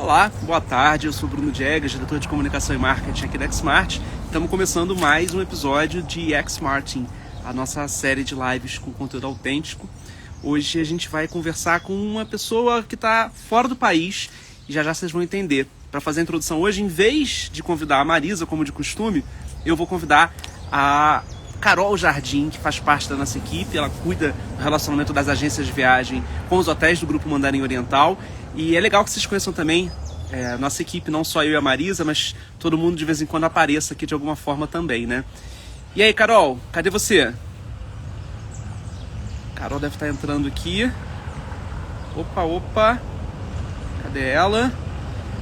Olá, boa tarde, eu sou Bruno Diegas, diretor de comunicação e marketing aqui da Xmart. Estamos começando mais um episódio de Xmarting, a nossa série de lives com conteúdo autêntico. Hoje a gente vai conversar com uma pessoa que está fora do país e já vocês vão entender. Para fazer a introdução hoje, em vez de convidar a Marisa, como de costume, eu vou convidar a Carol Jardim, que faz parte da nossa equipe. Ela cuida do relacionamento das agências de viagem com os hotéis do Grupo Mandarim Oriental. E é legal que vocês conheçam também a nossa equipe, não só eu e a Marisa, mas todo mundo de vez em quando apareça aqui de alguma forma também, né? E aí, Carol, cadê você? Carol deve estar entrando aqui. Opa. Cadê ela?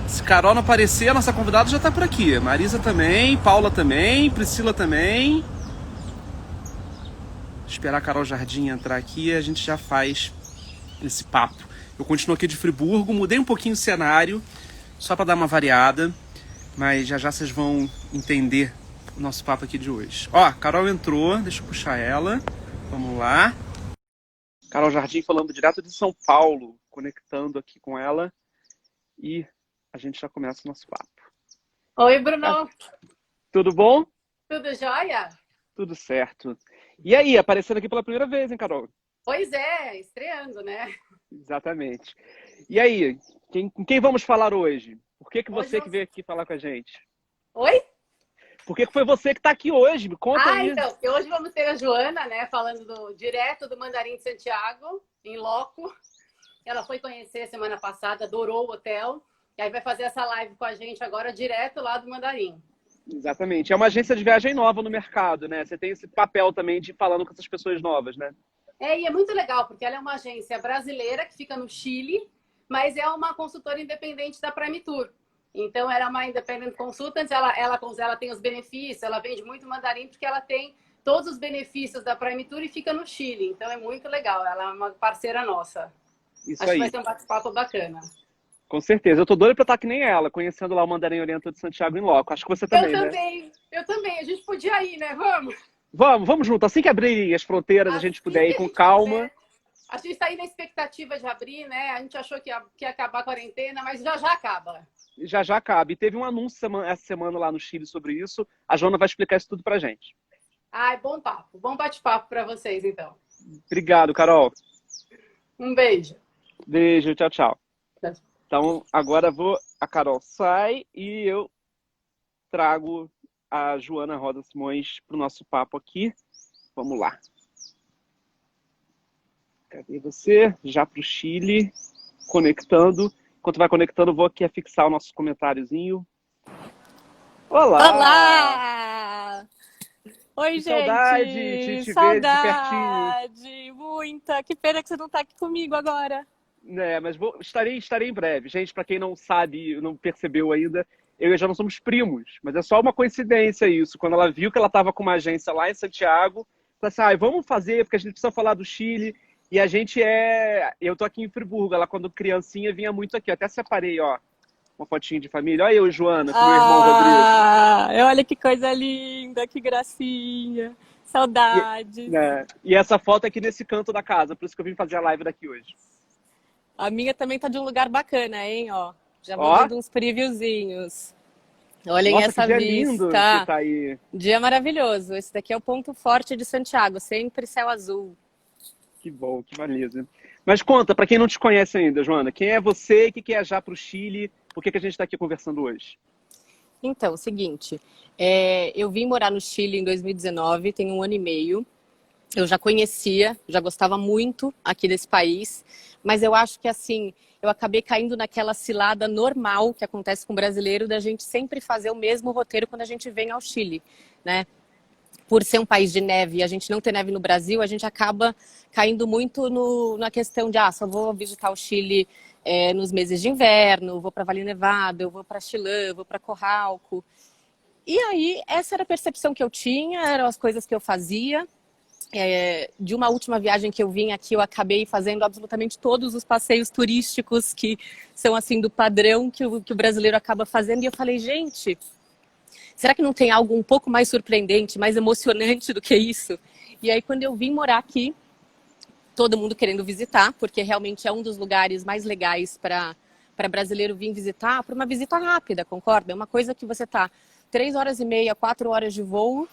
Se Carol não aparecer, a nossa convidada já está por aqui. Marisa também, Paula também, Priscila também. Esperar a Carol Jardim entrar aqui e a gente já faz esse papo. Eu continuo aqui de Friburgo, mudei um pouquinho o cenário, só para dar uma variada, mas já vocês vão entender o nosso papo aqui de hoje. Ó, Carol entrou, deixa eu puxar ela, vamos lá. Carol Jardim falando direto de São Paulo, conectando aqui com ela e a gente já começa o nosso papo. Oi, Bruno. Tudo bom? Tudo jóia? Tudo certo. E aí, aparecendo aqui pela primeira vez, hein, Carol? Pois é, estreando, né? Exatamente. E aí, com quem vamos falar hoje? Por que você que veio aqui falar com a gente? Oi? Por que foi você que está aqui hoje? Me conta aí. Então, hoje vamos ter a Joana, né, falando direto do Mandarim de Santiago, em loco. Ela foi conhecer semana passada, adorou o hotel, e aí vai fazer essa live com a gente agora, direto lá do Mandarim. Exatamente. É uma agência de viagem nova no mercado, né? Você tem esse papel também de ir falando com essas pessoas novas, né? E é muito legal, porque ela é uma agência brasileira que fica no Chile, mas é uma consultora independente da Prime Tour. Então, ela é uma independent consultant, ela tem os benefícios, ela vende muito mandarim porque ela tem todos os benefícios da Prime Tour e fica no Chile. Então, é muito legal. Ela é uma parceira nossa. Isso Acho aí. que vai ser um bate-papo bacana. Com certeza. Eu tô doido pra estar que nem ela, conhecendo lá o Mandarim Oriental de Santiago em loco. Acho que você também, né? Eu também. A gente podia ir, né? Vamos? Vamos junto. Assim que abrir as fronteiras, a gente puder ir com calma. A gente está aí na expectativa de abrir, né? A gente achou que ia acabar a quarentena, mas já acaba. Já acaba. E teve um anúncio essa semana lá no Chile sobre isso. A Joana vai explicar isso tudo pra gente. Bom papo. Bom bate-papo para vocês, então. Obrigado, Carol. Um beijo. Beijo, tchau. Então, agora a Carol sai e eu trago a Joana Rosa Simões para o nosso papo aqui. Vamos lá. Cadê você? Já para o Chile, conectando. Enquanto vai conectando, vou aqui fixar o nosso comentáriozinho. Olá! Oi, gente! Saudade de te ver de pertinho. Muita! Que pena que você não está aqui comigo agora. Mas estarei em breve. Gente, para quem não sabe, não percebeu ainda, eu e a Joana somos primos, mas é só uma coincidência isso. Quando ela viu que ela estava com uma agência lá em Santiago, falou assim, vamos fazer, porque a gente precisa falar do Chile. E a gente eu tô aqui em Friburgo, ela quando criancinha vinha muito aqui. Eu até separei, ó, uma fotinho de família. Olha eu, Joana, com meu irmão Rodrigo. Olha que coisa linda, que gracinha. Saudades. E essa foto é aqui nesse canto da casa, por isso que eu vim fazer a live daqui hoje. A minha também tá de um lugar bacana, hein, ó. Já vou dando uns previewzinhos. Olhem essa vista. Lindo que tá aí. Dia maravilhoso. Esse daqui é o ponto forte de Santiago, sempre céu azul. Que bom, que beleza. Mas conta, para quem não te conhece ainda, Joana, quem é você, o que quer viajar para o Chile, por que a gente está aqui conversando hoje? Então, seguinte, eu vim morar no Chile em 2019, tem 1 ano e meio. Eu já conhecia, já gostava muito aqui desse país, mas eu acho que assim, eu acabei caindo naquela cilada normal que acontece com o brasileiro da gente sempre fazer o mesmo roteiro quando a gente vem ao Chile, né? Por ser um país de neve e a gente não ter neve no Brasil, a gente acaba caindo muito na questão de só vou visitar o Chile nos meses de inverno, vou para Vale Nevado, eu vou para Chilã, vou para Corralco. E aí, essa era a percepção que eu tinha, eram as coisas que eu fazia. De uma última viagem que eu vim aqui, eu acabei fazendo absolutamente todos os passeios turísticos que são assim do padrão que o brasileiro acaba fazendo. E eu falei, gente, será que não tem algo um pouco mais surpreendente, mais emocionante do que isso? E aí, quando eu vim morar aqui, todo mundo querendo visitar, porque realmente é um dos lugares mais legais para para brasileiro vir visitar por uma visita rápida, concorda? É uma coisa que você tá 3h30, 4 horas de voo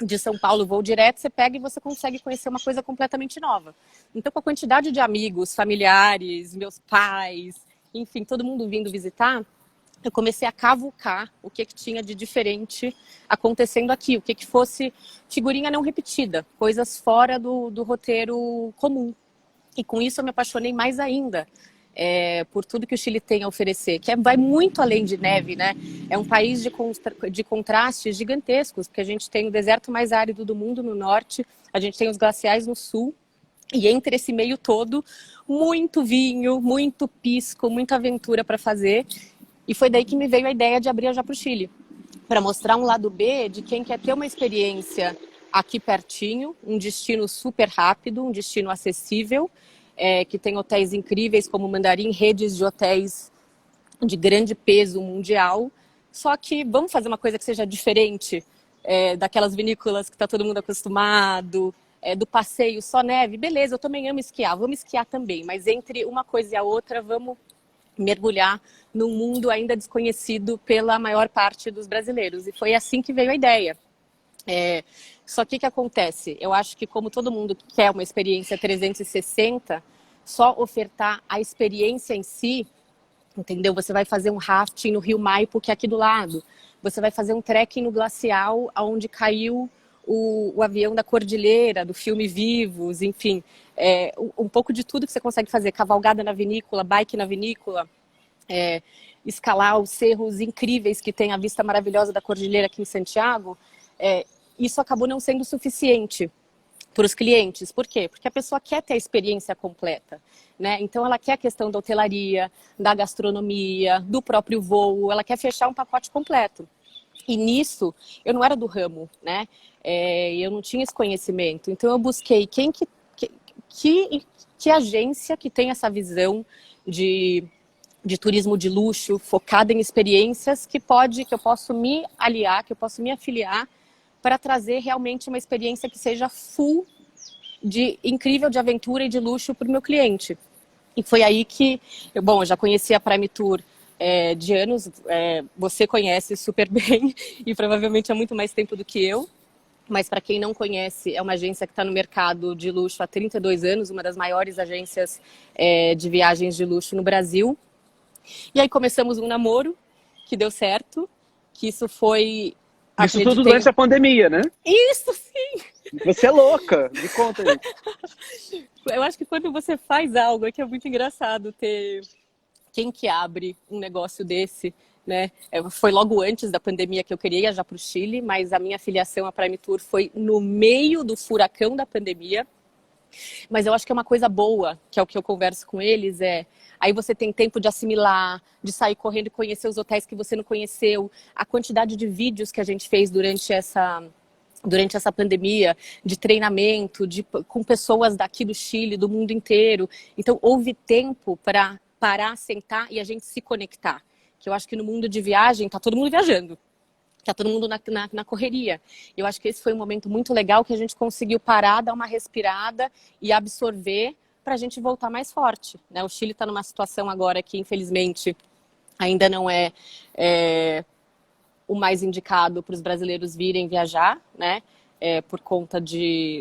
de São Paulo, voo direto, você pega e você consegue conhecer uma coisa completamente nova. Então, com a quantidade de amigos, familiares, meus pais, enfim, todo mundo vindo visitar, eu comecei a cavucar o que tinha de diferente acontecendo aqui, o que fosse figurinha não repetida, coisas fora do roteiro comum. E com isso eu me apaixonei mais ainda por tudo que o Chile tem a oferecer, que vai muito além de neve, né? É um país de contrastes gigantescos, porque a gente tem o deserto mais árido do mundo no norte, a gente tem os glaciais no sul, e entre esse meio todo, muito vinho, muito pisco, muita aventura para fazer. E foi daí que me veio a ideia de abrir a Já pro Chile, para mostrar um lado B de quem quer ter uma experiência aqui pertinho, um destino super rápido, um destino acessível, que tem hotéis incríveis como Mandarim, redes de hotéis de grande peso mundial. Só que vamos fazer uma coisa que seja diferente daquelas vinícolas que está todo mundo acostumado, do passeio só neve. Beleza, eu também amo esquiar, vamos esquiar também, mas entre uma coisa e a outra, vamos mergulhar num mundo ainda desconhecido pela maior parte dos brasileiros. E foi assim que veio a ideia. Só que o que acontece? Eu acho que como todo mundo quer uma experiência 360, só ofertar a experiência em si, entendeu? Você vai fazer um rafting no Rio Maipo, que é aqui do lado. Você vai fazer um trekking no glacial, onde caiu o avião da Cordilheira, do filme Vivos, enfim. Um pouco de tudo que você consegue fazer. Cavalgada na vinícola, bike na vinícola, escalar os cerros incríveis que tem a vista maravilhosa da Cordilheira aqui em Santiago. Isso acabou não sendo suficiente para os clientes. Por quê? Porque a pessoa quer ter a experiência completa, né? Então ela quer a questão da hotelaria, da gastronomia, do próprio voo, ela quer fechar um pacote completo. E nisso, eu não era do ramo, né? Eu não tinha esse conhecimento. Então eu busquei que agência que tem essa visão de turismo de luxo, focada em experiências, que eu posso me aliar, que eu posso me afiliar para trazer realmente uma experiência que seja full incrível de aventura e de luxo para o meu cliente. E foi aí que, eu já conhecia a Prime Tour de anos, você conhece super bem e provavelmente há muito mais tempo do que eu. Mas para quem não conhece, é uma agência que está no mercado de luxo há 32 anos, uma das maiores agências de viagens de luxo no Brasil. E aí começamos um namoro que deu certo, que isso foi... Isso tudo durante a pandemia, né? Isso, sim! Você é louca, me conta aí. Eu acho que quando você faz algo, que é muito engraçado ter quem que abre um negócio desse, né? Foi logo antes da pandemia que eu queria ir já para o Chile, mas a minha filiação à Prime Tour foi no meio do furacão da pandemia. Mas eu acho que é uma coisa boa, que é o que eu converso com eles, aí você tem tempo de assimilar, de sair correndo e conhecer os hotéis que você não conheceu, a quantidade de vídeos que a gente fez durante essa pandemia, de treinamento, com pessoas daqui do Chile, do mundo inteiro. Então houve tempo para parar, sentar e a gente se conectar. Que eu acho que no mundo de viagem tá todo mundo viajando. Tá todo mundo na correria. Eu acho que esse foi um momento muito legal que a gente conseguiu parar, dar uma respirada e absorver para a gente voltar mais forte, né? O Chile está numa situação agora que, infelizmente, ainda não é o mais indicado para os brasileiros virem viajar, né? Por conta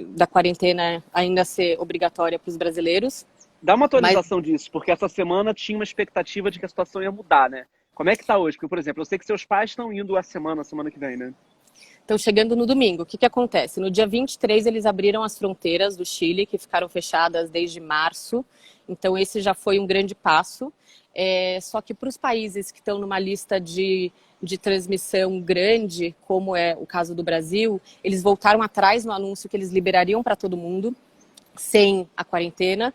da quarentena ainda ser obrigatória para os brasileiros. Dá uma atualização disso, porque essa semana tinha uma expectativa de que a situação ia mudar, né? Como é que tá hoje? Porque, por exemplo, eu sei que seus pais estão indo a semana que vem, né? Estão chegando no domingo. O que acontece? No dia 23, eles abriram as fronteiras do Chile, que ficaram fechadas desde março. Então, esse já foi um grande passo. Só que para os países que estão numa lista de transmissão grande, como é o caso do Brasil, eles voltaram atrás no anúncio que eles liberariam para todo mundo, sem a quarentena.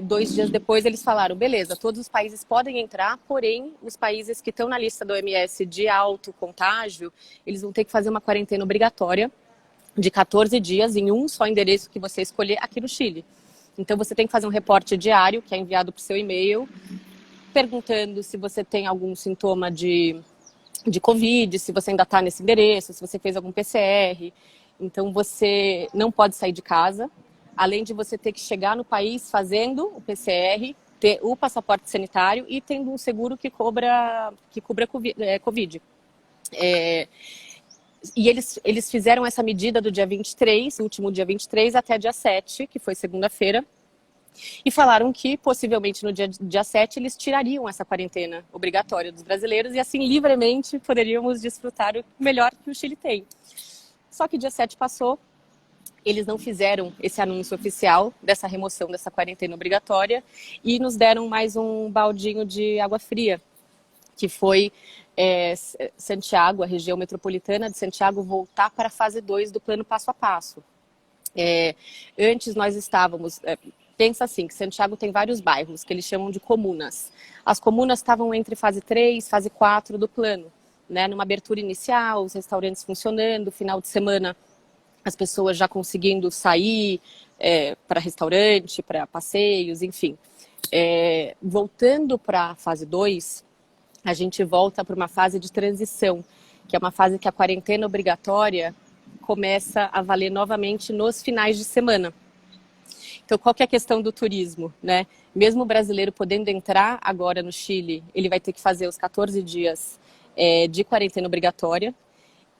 2 dias depois eles falaram, beleza, todos os países podem entrar, porém os países que estão na lista da OMS de alto contágio, eles vão ter que fazer uma quarentena obrigatória de 14 dias em um só endereço que você escolher aqui no Chile. Então você tem que fazer um reporte diário, que é enviado para o seu e-mail, perguntando se você tem algum sintoma de Covid, se você ainda está nesse endereço, se você fez algum PCR. Então você não pode sair de casa, além de você ter que chegar no país fazendo o PCR, ter o passaporte sanitário e tendo um seguro que cubra Covid. E eles fizeram essa medida do dia 23, último dia 23, até dia 7, que foi segunda-feira, e falaram que, possivelmente, no dia 7, eles tirariam essa quarentena obrigatória dos brasileiros e, assim, livremente poderíamos desfrutar o melhor que o Chile tem. Só que dia 7 passou, eles não fizeram esse anúncio oficial dessa remoção dessa quarentena obrigatória e nos deram mais um baldinho de água fria, que foi Santiago, a região metropolitana de Santiago, voltar para a fase 2 do plano passo a passo. Antes nós estávamos... pensa assim, que Santiago tem vários bairros, que eles chamam de comunas. As comunas estavam entre fase 3, fase 4 do plano, né? Numa abertura inicial, os restaurantes funcionando, final de semana as pessoas já conseguindo sair para restaurante, para passeios, enfim. Voltando para a fase 2, a gente volta para uma fase de transição, que é uma fase que a quarentena obrigatória começa a valer novamente nos finais de semana. Então, qual que é a questão do turismo, né? Mesmo o brasileiro podendo entrar agora no Chile, ele vai ter que fazer os 14 dias de quarentena obrigatória.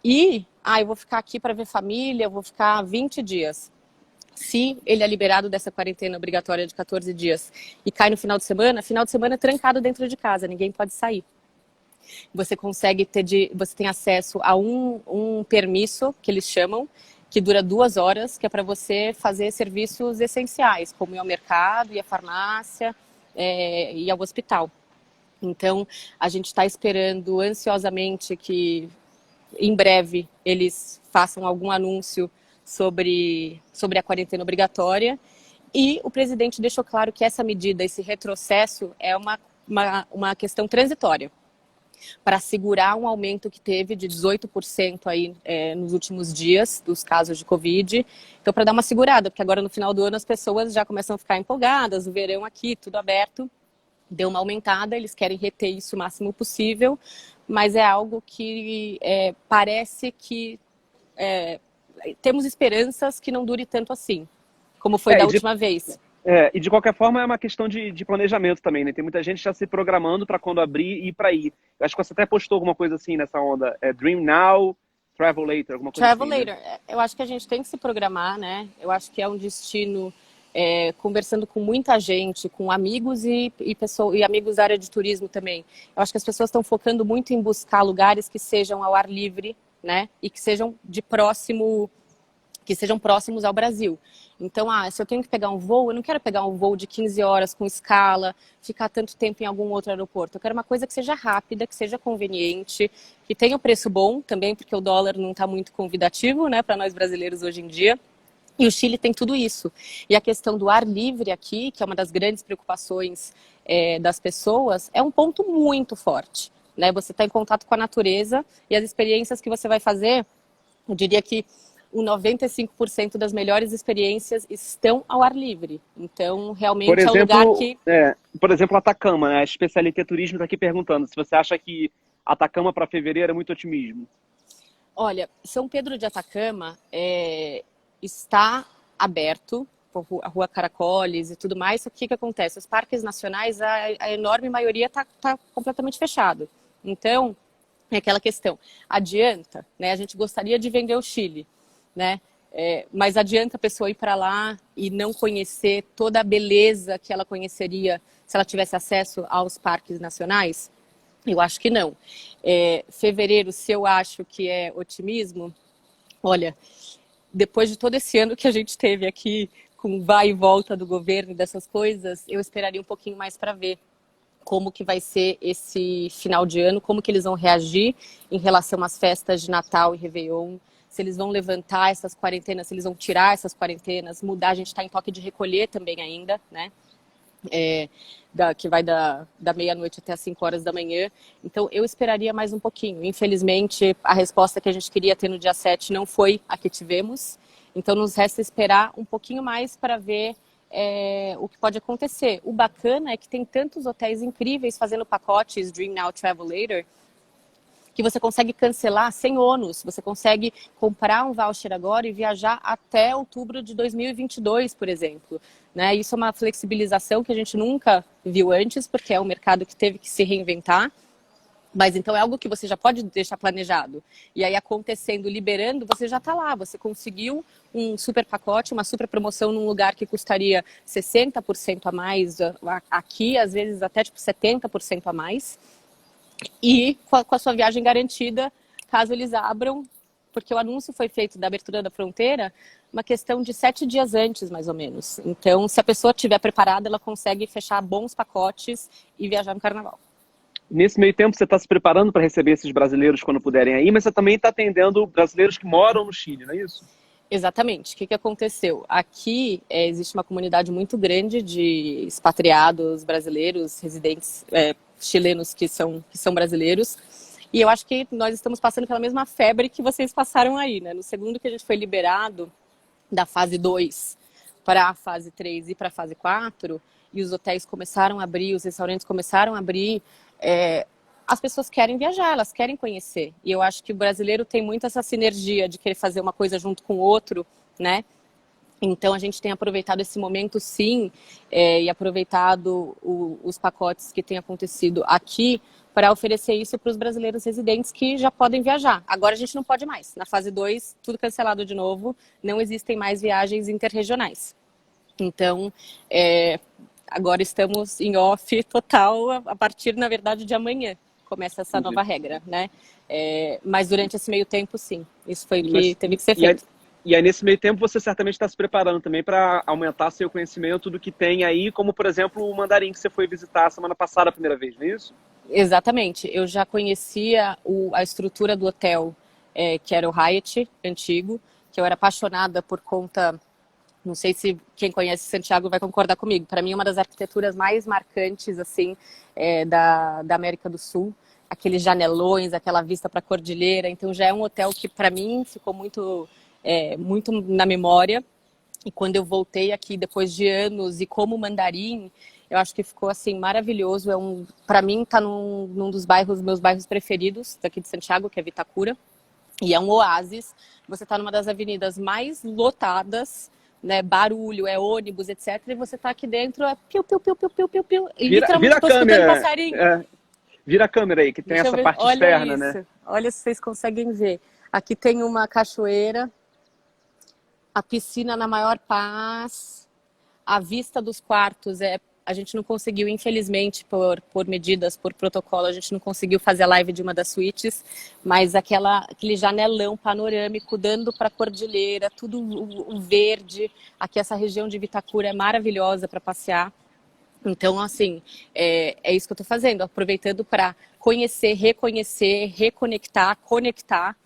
E, eu vou ficar aqui para ver família, eu vou ficar 20 dias. Se ele é liberado dessa quarentena obrigatória de 14 dias e cai no final de semana trancado dentro de casa, ninguém pode sair. Você consegue você tem acesso a um permisso, que eles chamam, que dura 2 horas, que é para você fazer serviços essenciais, como ir ao mercado, ir à farmácia, ir ao hospital. Então, a gente está esperando ansiosamente que, em breve, eles façam algum anúncio sobre a quarentena obrigatória. E o presidente deixou claro que essa medida, esse retrocesso, é uma questão transitória, para segurar um aumento que teve de 18% aí, nos últimos dias dos casos de Covid. Então, para dar uma segurada, porque agora no final do ano as pessoas já começam a ficar empolgadas, o verão aqui, tudo aberto, deu uma aumentada, eles querem reter isso o máximo possível, mas é algo que parece que temos esperanças que não dure tanto assim, como foi da última vez. E de qualquer forma é uma questão de planejamento também, né? Tem muita gente já se programando para quando abrir e ir para ir. Eu acho que você até postou alguma coisa assim nessa onda. Dream now, travel later, alguma coisa Travel assim. later. Né? Eu acho que a gente tem que se programar, né? Eu acho que é um destino, conversando com muita gente, com amigos e amigos da área de turismo também. Eu acho que as pessoas estão focando muito em buscar lugares que sejam ao ar livre, né? E que sejam próximos ao Brasil. Então, se eu tenho que pegar um voo, eu não quero pegar um voo de 15 horas com escala, ficar tanto tempo em algum outro aeroporto. Eu quero uma coisa que seja rápida, que seja conveniente, que tenha um preço bom também, porque o dólar não está muito convidativo, né, para nós brasileiros hoje em dia. E o Chile tem tudo isso. E a questão do ar livre aqui, que é uma das grandes preocupações das pessoas, é um ponto muito forte, né? Você está em contato com a natureza e as experiências que você vai fazer, eu diria que 95% das melhores experiências estão ao ar livre. Então, realmente é um lugar que... por exemplo, Atacama, né? A Especialité Turismo está aqui perguntando se você acha que Atacama para fevereiro é muito otimismo. Olha, São Pedro de Atacama está aberto, a Rua Caracoles e tudo mais. O que acontece? Os parques nacionais, a enorme maioria está completamente fechado. Então, é aquela questão. Adianta, né? A gente gostaria de vender o Chile, né? Mas adianta a pessoa ir para lá e não conhecer toda a beleza que ela conheceria se ela tivesse acesso aos parques nacionais? Eu acho que não. Fevereiro, se eu acho que é otimismo, olha, depois de todo esse ano que a gente teve aqui, com vai e volta do governo e dessas coisas, eu esperaria um pouquinho mais para ver como que vai ser esse final de ano, como que eles vão reagir em relação às festas de Natal e Réveillon, se eles vão levantar essas quarentenas, se eles vão tirar essas quarentenas, mudar. A gente está em toque de recolher também ainda, né? Que vai da meia-noite até as 5 horas da manhã. Então, eu esperaria mais um pouquinho. Infelizmente, a resposta que a gente queria ter no dia 7 não foi a que tivemos. Então, nos resta esperar um pouquinho mais para ver o que pode acontecer. O bacana é que tem tantos hotéis incríveis fazendo pacotes Dream Now, Travel Later, que você consegue cancelar sem ônus. Você consegue comprar um voucher agora e viajar até outubro de 2022, por exemplo. Né? Isso é uma flexibilização que a gente nunca viu antes, porque é um mercado que teve que se reinventar. Mas então é algo que você já pode deixar planejado. E aí acontecendo, liberando, você já está lá. Você conseguiu um super pacote, uma super promoção num lugar que custaria 60% a mais, aqui às vezes até tipo 70% a mais. E com a sua viagem garantida, caso eles abram, porque o anúncio foi feito da abertura da fronteira, uma questão de 7 dias antes, mais ou menos. Então, se a pessoa estiver preparada, ela consegue fechar bons pacotes e viajar no carnaval. Nesse meio tempo, você está se preparando para receber esses brasileiros quando puderem ir, mas você também está atendendo brasileiros que moram no Chile, não é isso? Exatamente. O que aconteceu? Aqui existe uma comunidade muito grande de expatriados brasileiros, residentes chilenos que são brasileiros. E eu acho que nós estamos passando pela mesma febre que vocês passaram aí, né? No segundo que a gente foi liberado da fase 2 para a fase 3 e para a fase 4, e os hotéis começaram a abrir, os restaurantes começaram a abrir, as pessoas querem viajar, elas querem conhecer. E eu acho que o brasileiro tem muito essa sinergia de querer fazer uma coisa junto com o outro, né? Então a gente tem aproveitado esse momento sim, e aproveitado os pacotes que têm acontecido aqui para oferecer isso para os brasileiros residentes que já podem viajar. Agora a gente não pode mais. Na fase 2, tudo cancelado de novo, não existem mais viagens interregionais. Então, agora estamos em off total a partir, na verdade, de amanhã. Começa essa nova regra, né? Mas durante esse meio tempo, sim. Isso foi o que teve que ser feito. E aí, nesse meio tempo, você certamente está se preparando também para aumentar seu conhecimento do que tem aí, como, por exemplo, o mandarim que você foi visitar semana passada a primeira vez, não é isso? Exatamente. Eu já conhecia a estrutura do hotel, que era o Hyatt antigo, que eu era apaixonada por conta... Não sei se quem conhece Santiago vai concordar comigo. Para mim, é uma das arquiteturas mais marcantes assim, da América do Sul. Aqueles janelões, aquela vista para a cordilheira. Então, já é um hotel que, para mim, ficou muito na memória. E quando eu voltei aqui, depois de anos, e como mandarim, eu acho que ficou assim maravilhoso. Para mim, está num dos meus bairros preferidos daqui de Santiago, que é Vitacura. E é um oásis. Você está numa das avenidas mais lotadas, né, barulho, ônibus, etc. E você tá aqui dentro, piu, piu, piu, piu, piu, piu, piu. E literalmente tô escutando passarinho. Vira a câmera aí, que tem essa parte externa, né? Olha se vocês conseguem ver. Aqui tem uma cachoeira, a piscina na maior paz, a vista dos quartos a gente não conseguiu, infelizmente, por medidas, por protocolo, a gente não conseguiu fazer a live de uma das suítes, mas aquele janelão panorâmico dando para a cordilheira, tudo o verde. Aqui essa região de Vitacura é maravilhosa para passear. Então, assim, é isso que eu estou fazendo, aproveitando para conhecer, reconhecer, reconectar, conectar,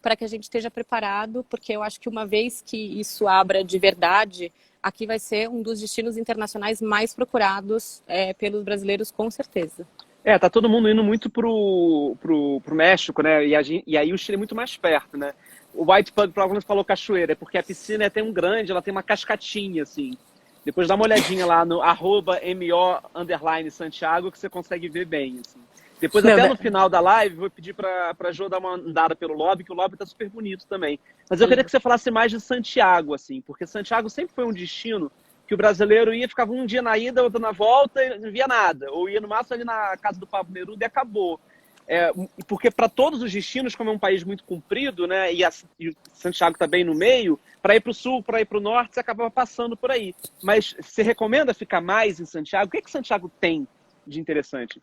para que a gente esteja preparado, porque eu acho que uma vez que isso abra de verdade, aqui vai ser um dos destinos internacionais mais procurados pelos brasileiros, com certeza. Tá todo mundo indo muito pro México, né? E aí o Chile é muito mais perto, né? O White Pug, provavelmente, falou cachoeira, porque a piscina tem ela tem uma cascatinha, assim. Depois dá uma olhadinha lá no @mo_Santiago, que você consegue ver bem, assim. Depois, até no final da live, vou pedir pra Jo dar uma andada pelo lobby, que o lobby tá super bonito também. Mas eu queria que você falasse mais de Santiago, assim, porque Santiago sempre foi um destino que o brasileiro ficava um dia na ida, outro na volta e não via nada. Ou ia no máximo ali na casa do Pablo Neruda e acabou. Porque para todos os destinos, como é um país muito comprido, né, e Santiago está bem no meio, para ir para o sul, para ir para o norte, você acabava passando por aí. Mas você recomenda ficar mais em Santiago? O que Santiago tem de interessante?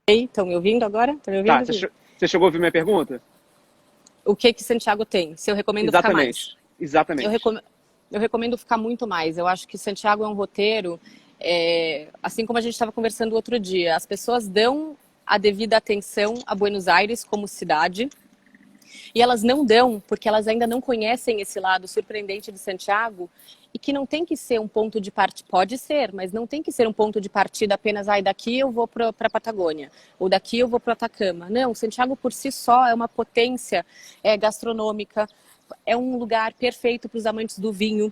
Estão me ouvindo agora? Estão me ouvindo? Tá, você chegou a ouvir minha pergunta? O que Santiago tem? Se eu recomendo ficar mais? Exatamente. Eu recomendo ficar muito mais. Eu acho que Santiago é um roteiro, assim como a gente estava conversando outro dia, as pessoas dão a devida atenção a Buenos Aires como cidade, e elas não dão porque elas ainda não conhecem esse lado surpreendente de Santiago, e que não tem que ser um ponto de partida, pode ser, mas não tem que ser um ponto de partida apenas, daqui eu vou para a Patagônia, ou daqui eu vou para o Atacama. Não, Santiago por si só é uma potência gastronômica, é um lugar perfeito para os amantes do vinho.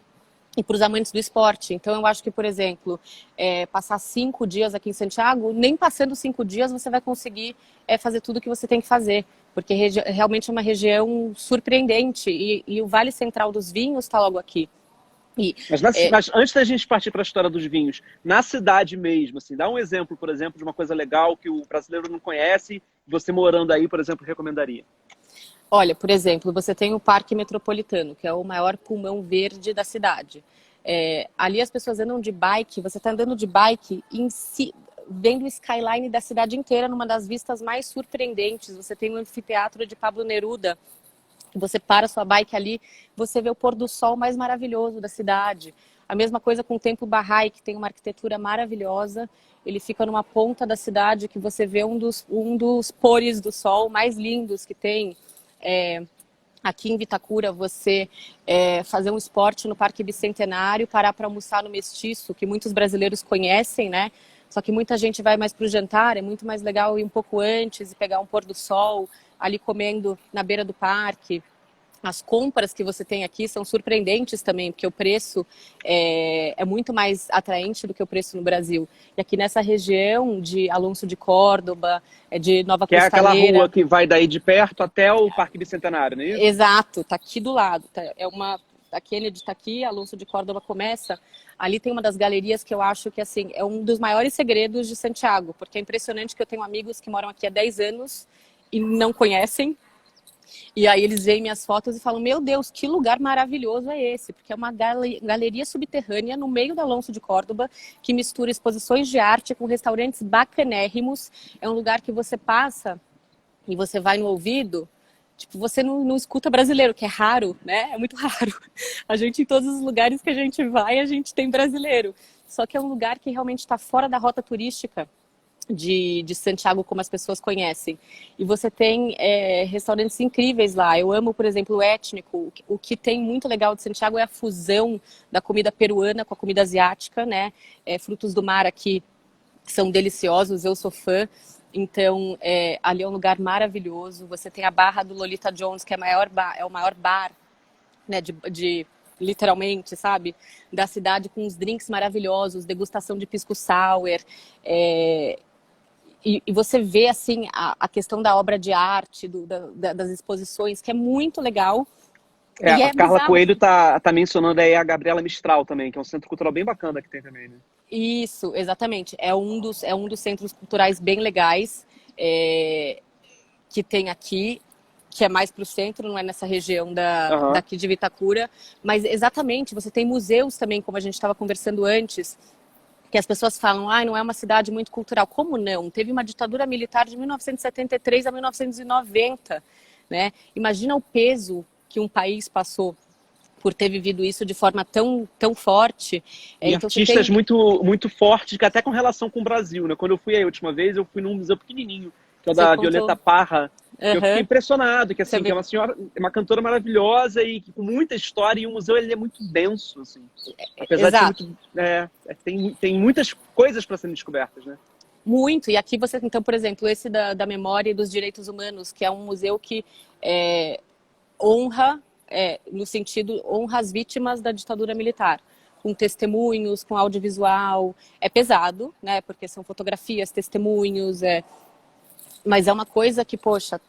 e para os amantes do esporte. Então, eu acho que, por exemplo, passar 5 dias aqui em Santiago, nem passando 5 dias você vai conseguir fazer tudo o que você tem que fazer, porque realmente é uma região surpreendente e o Vale Central dos Vinhos está logo aqui. Mas antes da gente partir para a história dos vinhos, na cidade mesmo, assim, dá um exemplo, por exemplo, de uma coisa legal que o brasileiro não conhece, você morando aí, por exemplo, recomendaria. Olha, por exemplo, você tem o Parque Metropolitano, que é o maior pulmão verde da cidade. Ali as pessoas andam de bike, você está andando de bike vendo o skyline da cidade inteira, numa das vistas mais surpreendentes. Você tem o anfiteatro de Pablo Neruda, você para sua bike ali, você vê o pôr do sol mais maravilhoso da cidade. A mesma coisa com o Templo Bahá'í, que tem uma arquitetura maravilhosa. Ele fica numa ponta da cidade que você vê um dos pôres do sol mais lindos que tem. Aqui em Vitacura, você fazer um esporte no Parque Bicentenário, parar para almoçar no Mestiço, que muitos brasileiros conhecem, né? Só que muita gente vai mais para o jantar, é muito mais legal ir um pouco antes e pegar um pôr do sol, ali comendo na beira do parque. As compras que você tem aqui são surpreendentes também, porque o preço é muito mais atraente do que o preço no Brasil. E aqui nessa região de Alonso de Córdoba, de Nova Que é aquela Costaneira... rua que vai daí de perto até o Parque Bicentenário, não é isso? Exato, tá aqui do lado. A Kennedy tá aqui, Alonso de Córdoba começa. Ali tem uma das galerias que eu acho que assim, é um dos maiores segredos de Santiago, porque é impressionante que eu tenho amigos que moram aqui há 10 anos e não conhecem. E aí eles veem minhas fotos e falam, meu Deus, que lugar maravilhoso é esse? Porque é uma galeria subterrânea no meio do Alonso de Córdoba, que mistura exposições de arte com restaurantes bacanérrimos. É um lugar que você passa e você vai no ouvido, tipo, você não escuta brasileiro, que é raro, né? É muito raro. A gente, em todos os lugares que a gente vai, a gente tem brasileiro. Só que é um lugar que realmente está fora da rota turística de Santiago, como as pessoas conhecem. E você tem restaurantes incríveis lá. Eu amo, por exemplo, o étnico. O que tem muito legal de Santiago é a fusão da comida peruana com a comida asiática, né? Frutos do mar aqui são deliciosos, eu sou fã. Então, ali é um lugar maravilhoso. Você tem a Barra do Lolita Jones, que é o maior bar, né, literalmente, sabe? Da cidade, com uns drinks maravilhosos, degustação de pisco sour. E você vê, assim, a questão da obra de arte, das exposições, que é muito legal. A Carla Coelho tá mencionando aí a Gabriela Mistral também, que é um centro cultural bem bacana que tem também, né? Isso, exatamente. É um dos centros culturais bem legais que tem aqui, que é mais para o centro, não é nessa região daqui de Vitacura. Mas, exatamente, você tem museus também, como a gente estava conversando antes, que as pessoas falam, não é uma cidade muito cultural. Como não? Teve uma ditadura militar de 1973 a 1990, né? Imagina o peso que um país passou por ter vivido isso de forma tão, tão forte. E então, artistas muito, muito fortes, que até com relação com o Brasil, né? Quando eu fui aí a última vez, eu fui num museu pequenininho, que é o da Violeta Parra. Eu fiquei impressionado, que assim, que é uma senhora, uma cantora maravilhosa e com muita história, e o museu ele é muito denso, assim. Apesar de ser muito, tem muitas coisas para serem descobertas, né? Muito, e aqui você, então, por exemplo, esse da memória e dos direitos humanos, que é um museu que honra, no sentido, honra as vítimas da ditadura militar, com testemunhos, com audiovisual. É pesado, né, porque são fotografias, testemunhos, mas é uma coisa que, poxa,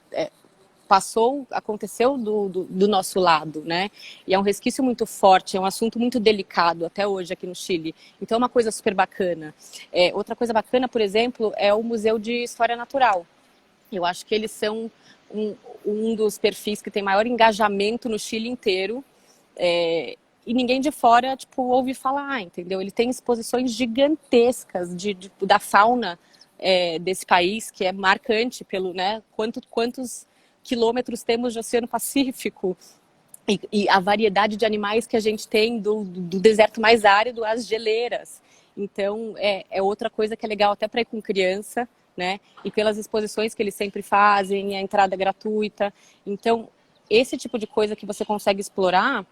aconteceu do nosso lado, né? E é um resquício muito forte, é um assunto muito delicado até hoje aqui no Chile. Então é uma coisa super bacana. Outra coisa bacana, por exemplo, é o Museu de História Natural. Eu acho que eles são um dos perfis que tem maior engajamento no Chile inteiro. E ninguém de fora, tipo, ouve falar, entendeu? Ele tem exposições gigantescas da fauna desse país, que é marcante pelo, né, quantos quilômetros temos de Oceano Pacífico e a variedade de animais que a gente tem do deserto mais árido às geleiras. Então, é outra coisa que é legal até para ir com criança, né? E pelas exposições que eles sempre fazem, a entrada é gratuita. Então, esse tipo de coisa que você consegue explorar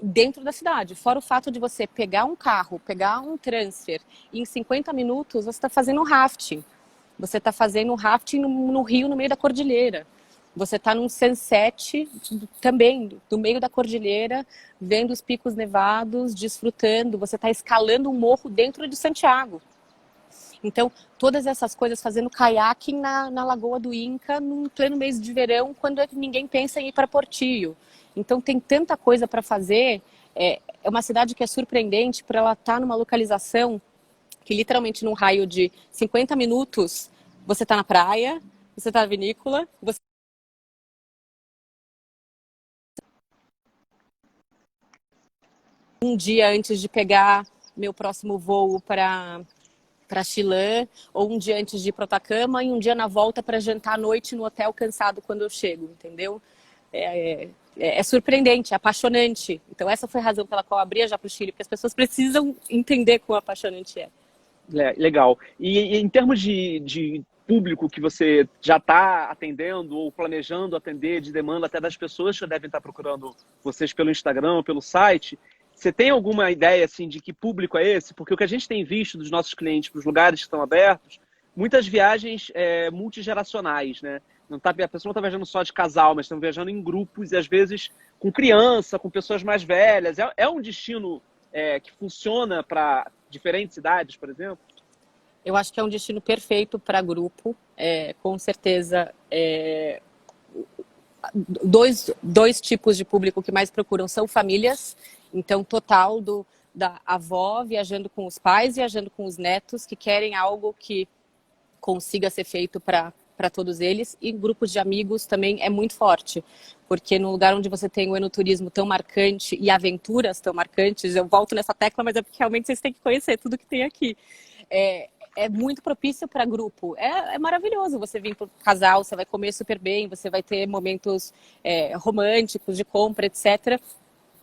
dentro da cidade. Fora o fato de você pegar um carro, pegar um transfer, e em 50 minutos você está fazendo rafting. Você está fazendo rafting no rio, no meio da cordilheira. você está num sunset também, no meio da cordilheira, vendo os picos nevados, desfrutando, você está escalando um morro dentro de Santiago. Então, todas essas coisas, fazendo caiaque na Lagoa do Inca, no pleno mês de verão, quando ninguém pensa em ir para Portillo. Então, tem tanta coisa para fazer. É uma cidade que é surpreendente por ela estar numa localização que, literalmente, num raio de 50 minutos, você está na praia, você está na vinícola, você... Um dia antes de pegar meu próximo voo para Chilã, ou um dia antes de ir para Atacama, e um dia na volta para jantar à noite no hotel cansado quando eu chego, entendeu? É surpreendente, é apaixonante. Então essa foi a razão pela qual eu abria já para o Chile, porque as pessoas precisam entender quão apaixonante é. Legal. E em termos de público que você já está atendendo ou planejando atender, de demanda até das pessoas que devem estar procurando vocês pelo Instagram, pelo site, você tem alguma ideia assim, de que público é esse? Porque o que a gente tem visto dos nossos clientes para os lugares que estão abertos, muitas viagens multigeracionais, né? A pessoa não está viajando só de casal, mas estão viajando em grupos e às vezes com criança, com pessoas mais velhas. É um destino que funciona para diferentes cidades, por exemplo? Eu acho que é um destino perfeito para grupo, com certeza. Dois tipos de público que mais procuram são famílias, então total da avó viajando com os pais, viajando com os netos, que querem algo que consiga ser feito para todos eles, e grupos de amigos também é muito forte, porque no lugar onde você tem o enoturismo tão marcante e aventuras tão marcantes, eu volto nessa tecla, mas é porque realmente vocês têm que conhecer tudo que tem aqui. É muito propício para grupo. É maravilhoso você vir para o casal, você vai comer super bem, você vai ter momentos românticos, de compra, etc.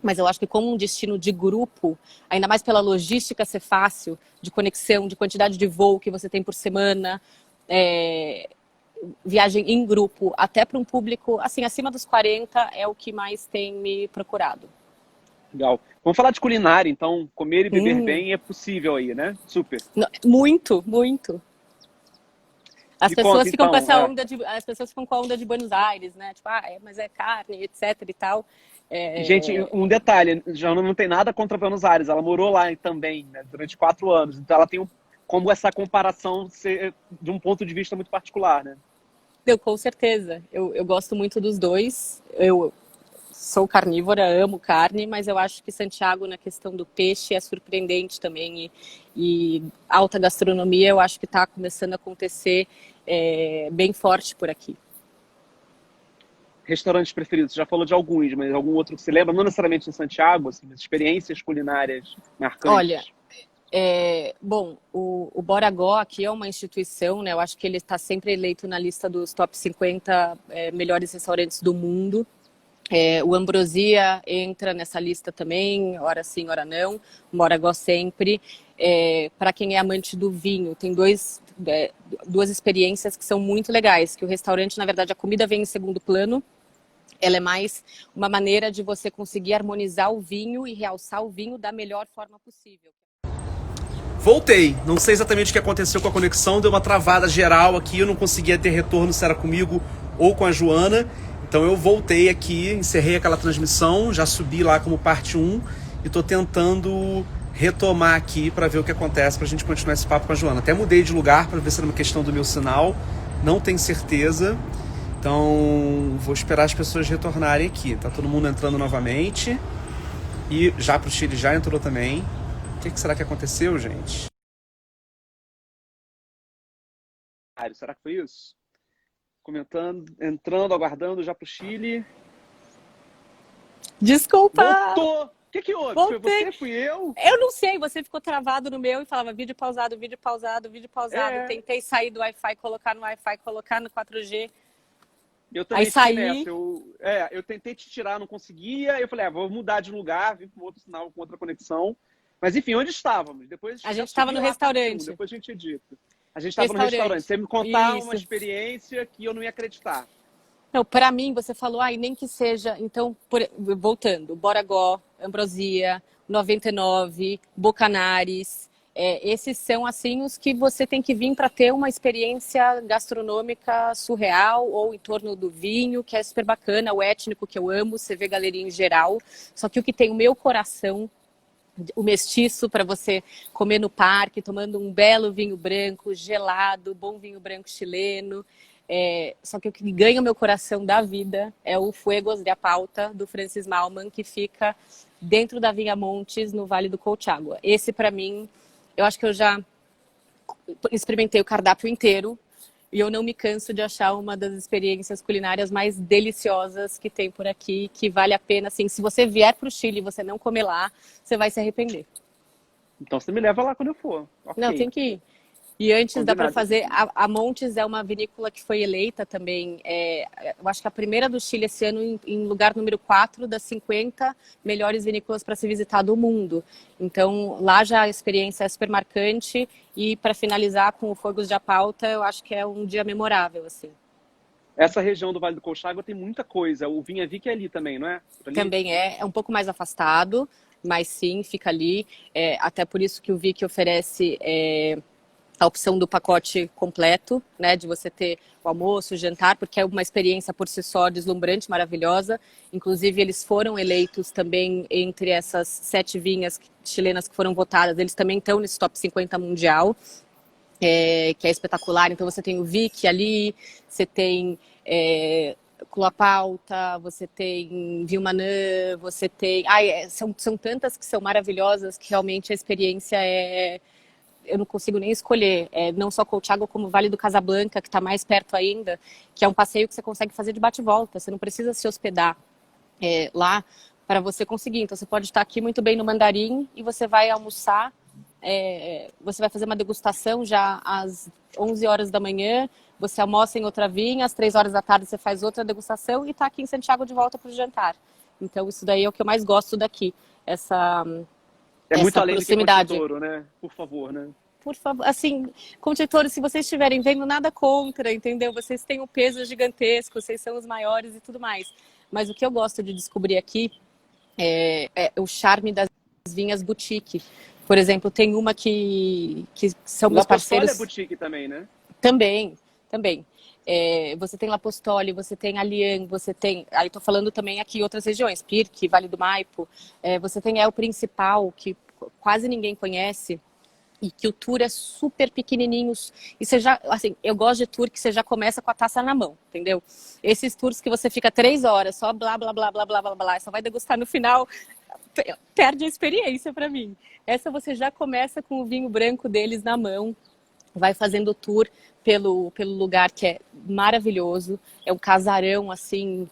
Mas eu acho que como um destino de grupo, ainda mais pela logística ser fácil, de conexão, de quantidade de voo que você tem por semana, viagem em grupo, até para um público assim acima dos 40, é o que mais tem me procurado. Legal. Vamos falar de culinária, então. Comer e beber bem é possível aí, né? Super. Muito, muito. As pessoas ficam com essa onda as pessoas ficam com a onda de Buenos Aires, né? Tipo, mas é carne, etc e tal. Gente, um detalhe, já não tem nada contra Buenos Aires, ela morou lá também, né, durante 4 anos, então ela tem como essa comparação ser de um ponto de vista muito particular, né? Com certeza. Eu gosto muito dos dois. Eu sou carnívora, amo carne, mas eu acho que Santiago, na questão do peixe, é surpreendente também. E alta gastronomia, eu acho que está começando a acontecer bem forte por aqui. Restaurantes preferidos? Você já falou de alguns, mas algum outro que você lembra? Não necessariamente em Santiago, assim, mas experiências culinárias marcantes. Olha, bom, o Boragó aqui é uma instituição, né? Eu acho que ele está sempre eleito na lista dos top 50 melhores restaurantes do mundo. O Ambrosia entra nessa lista também, hora sim, hora não. O Boragó sempre. Para quem é amante do vinho, tem duas experiências que são muito legais, que o restaurante, na verdade, a comida vem em segundo plano. Ela é mais uma maneira de você conseguir harmonizar o vinho e realçar o vinho da melhor forma possível. Voltei. Não sei exatamente o que aconteceu com a conexão, deu uma travada geral aqui, eu não conseguia ter retorno se era comigo ou com a Joana. Então eu voltei aqui, encerrei aquela transmissão, já subi lá como parte 1 e estou tentando retomar aqui para ver o que acontece, para a gente continuar esse papo com a Joana. Até mudei de lugar para ver se era uma questão do meu sinal, não tenho certeza. Então vou esperar as pessoas retornarem aqui. Tá todo mundo entrando novamente. E já pro Chile já entrou também. O que será que aconteceu, gente? Será que foi isso? Comentando, entrando, aguardando já pro Chile. Desculpa! Voltou! O que houve? Voltei. Foi você? Fui eu? Eu não sei, você ficou travado no meu e falava vídeo pausado, vídeo pausado, vídeo pausado. Tentei sair do Wi-Fi, colocar no Wi-Fi, colocar no 4G. Eu também aí saí. Nessa. Eu tentei te tirar, não conseguia. Eu falei, vou mudar de lugar, vim com outro sinal, com outra conexão. Mas enfim, onde estávamos? Depois a gente estava no restaurante. Depois a gente edita. A gente estava no restaurante. Você me contar uma experiência que eu não ia acreditar. Não, para mim, você falou, nem que seja, então, voltando, Boragó, Ambrosia, 99, Bocanares, Esses são assim os que você tem que vir para ter uma experiência gastronômica surreal, ou em torno do vinho, que é super bacana, o étnico que eu amo, você vê galeria em geral. Só que o que tem o meu coração, o mestiço, para você comer no parque, tomando um belo vinho branco, gelado, bom vinho branco chileno. Só que o que ganha o meu coração da vida é o Fuegos de Pauta, do Francis Mallmann, que fica dentro da Vinha Montes, no Vale do Colchagua. Esse, para mim, eu acho que eu já experimentei o cardápio inteiro e eu não me canso de achar uma das experiências culinárias mais deliciosas que tem por aqui, que vale a pena, assim, se você vier para o Chile e você não comer lá, você vai se arrepender. Então você me leva lá quando eu for. Ok. Não, tem que ir. E antes dá para Combinado. fazer, a Montes é uma vinícola que foi eleita também, eu acho que a primeira do Chile esse ano em lugar número 4 das 50 melhores vinícolas para se visitar do mundo. Então lá já a experiência é super marcante, e para finalizar com o Fogos de Apauta, eu acho que é um dia memorável, assim. Essa região do Vale do Colchagua tem muita coisa. O Vinha Vic é ali também, não é? Por ali? Também é um pouco mais afastado, mas sim, fica ali. Até por isso que o Vic oferece a opção do pacote completo, né, de você ter o almoço, o jantar, porque é uma experiência por si só deslumbrante, maravilhosa. Inclusive, eles foram eleitos também entre essas 7 vinhas chilenas que foram votadas, eles também estão nesse top 50 mundial, que é espetacular. Então, você tem o Vic ali, você tem Cluapauta, você tem Vilmanã, você tem... são tantas que são maravilhosas, que realmente a experiência eu não consigo nem escolher, não só Colchagua, como o Vale do Casablanca, que está mais perto ainda, que é um passeio que você consegue fazer de bate-volta, você não precisa se hospedar lá para você conseguir. Então você pode estar aqui muito bem no Mandarim e você vai almoçar, você vai fazer uma degustação já às 11 horas da manhã, você almoça em outra vinha, às 3 horas da tarde você faz outra degustação e está aqui em Santiago de volta para o jantar. Então isso daí é o que eu mais gosto daqui, muito além proximidade. do que Conte Toro, né? Por favor, né? Por favor, assim, Conte Toro, se vocês estiverem vendo, nada contra, entendeu? Vocês têm um peso gigantesco, vocês são os maiores e tudo mais. Mas o que eu gosto de descobrir aqui é o charme das vinhas boutique. Por exemplo, tem uma que são meus parceiros... La Postole é boutique também, né? Também. Você tem La Postole, você tem Alian, você tem... Aí estou falando também aqui em outras regiões, Pirque, Vale do Maipo. Você tem El Principal, que quase ninguém conhece, e que o tour é super pequenininho. E você já, assim, eu gosto de tour que você já começa com a taça na mão, entendeu? Esses tours que você fica 3 horas, só blá, blá, blá, blá, blá, blá, blá, só vai degustar no final, perde a experiência para mim. Essa você já começa com o vinho branco deles na mão, vai fazendo o tour pelo lugar, que é maravilhoso, é um casarão, assim,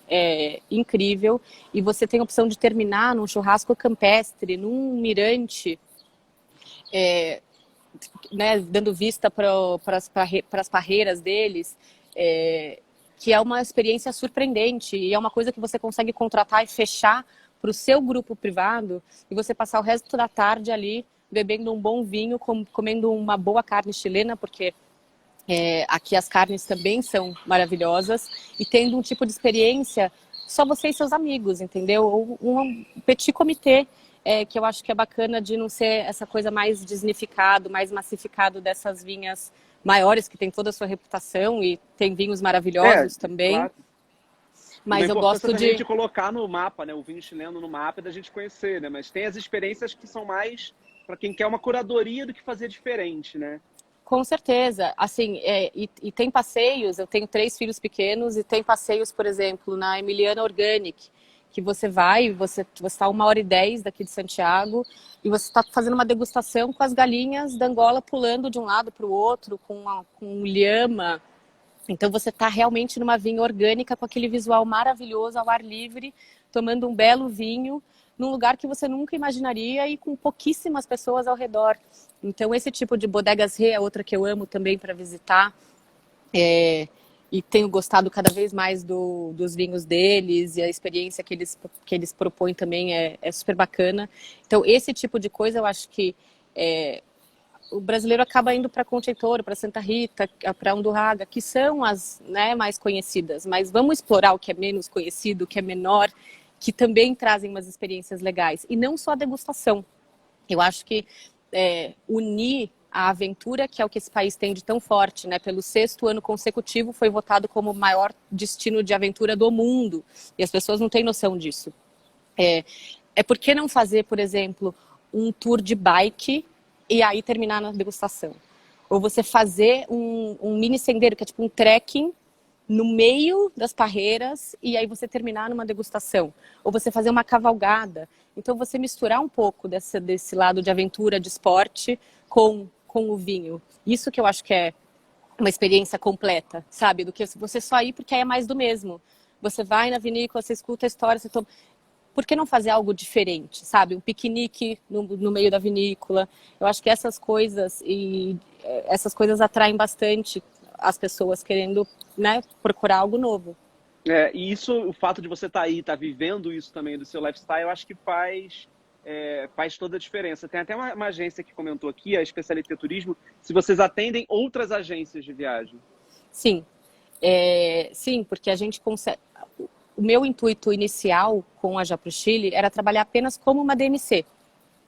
incrível, e você tem a opção de terminar num churrasco campestre, num mirante, né, dando vista para as parreiras deles, que é uma experiência surpreendente, e é uma coisa que você consegue contratar e fechar para o seu grupo privado, e você passar o resto da tarde ali, bebendo um bom vinho, comendo uma boa carne chilena, porque aqui as carnes também são maravilhosas, e tendo um tipo de experiência só você e seus amigos, entendeu? Ou um petit comitê, que eu acho que é bacana de não ser essa coisa mais desnificado, mais massificado dessas vinhas maiores, que tem toda a sua reputação e tem vinhos maravilhosos também. Claro. Mas eu gosto de... a gente colocar no mapa, né, o vinho chileno no mapa, da gente conhecer, né? Mas tem as experiências que são mais para quem quer uma curadoria do que fazer diferente, né? Com certeza. Assim, e tem passeios, eu tenho 3 filhos pequenos, e tem passeios, por exemplo, na Emiliana Organic, que você vai, você está 1h10 daqui de Santiago, e você está fazendo uma degustação com as galinhas da Angola pulando de um lado para o outro, com lhama. Então você está realmente numa vinha orgânica, com aquele visual maravilhoso, ao ar livre, tomando um belo vinho, num lugar que você nunca imaginaria e com pouquíssimas pessoas ao redor. Então esse tipo de Bodegas Ré é outra que eu amo também para visitar. E tenho gostado cada vez mais dos vinhos deles, e a experiência que eles propõem também é super bacana. Então esse tipo de coisa eu acho que o brasileiro acaba indo para Conte Toro, para Santa Rita, para Undurraga, que são as, né, mais conhecidas. Mas vamos explorar o que é menos conhecido, o que é menor, que também trazem umas experiências legais. E não só a degustação. Eu acho que unir a aventura, que é o que esse país tem de tão forte, né? Pelo 6º ano consecutivo foi votado como o maior destino de aventura do mundo. E as pessoas não têm noção disso. Por que não fazer, por exemplo, um tour de bike e aí terminar na degustação? Ou você fazer um mini sendeiro, que é tipo um trekking no meio das parreiras e aí você terminar numa degustação. Ou você fazer uma cavalgada. Então você misturar um pouco desse lado de aventura, de esporte com o vinho. Isso que eu acho que é uma experiência completa, sabe? Do que você só ir porque aí é mais do mesmo. Você vai na vinícola, você escuta a história, você toma... Por que não fazer algo diferente, sabe? Um piquenique no meio da vinícola. Eu acho que essas coisas atraem bastante as pessoas querendo, né, procurar algo novo. E isso, o fato de você estar aí, estar vivendo isso também do seu lifestyle, eu acho que faz toda a diferença. Tem até uma agência que comentou aqui, a Especialité Turismo, se vocês atendem outras agências de viagem. Sim. Sim, porque a gente consegue... O meu intuito inicial com a Já Pro Chile era trabalhar apenas como uma DMC,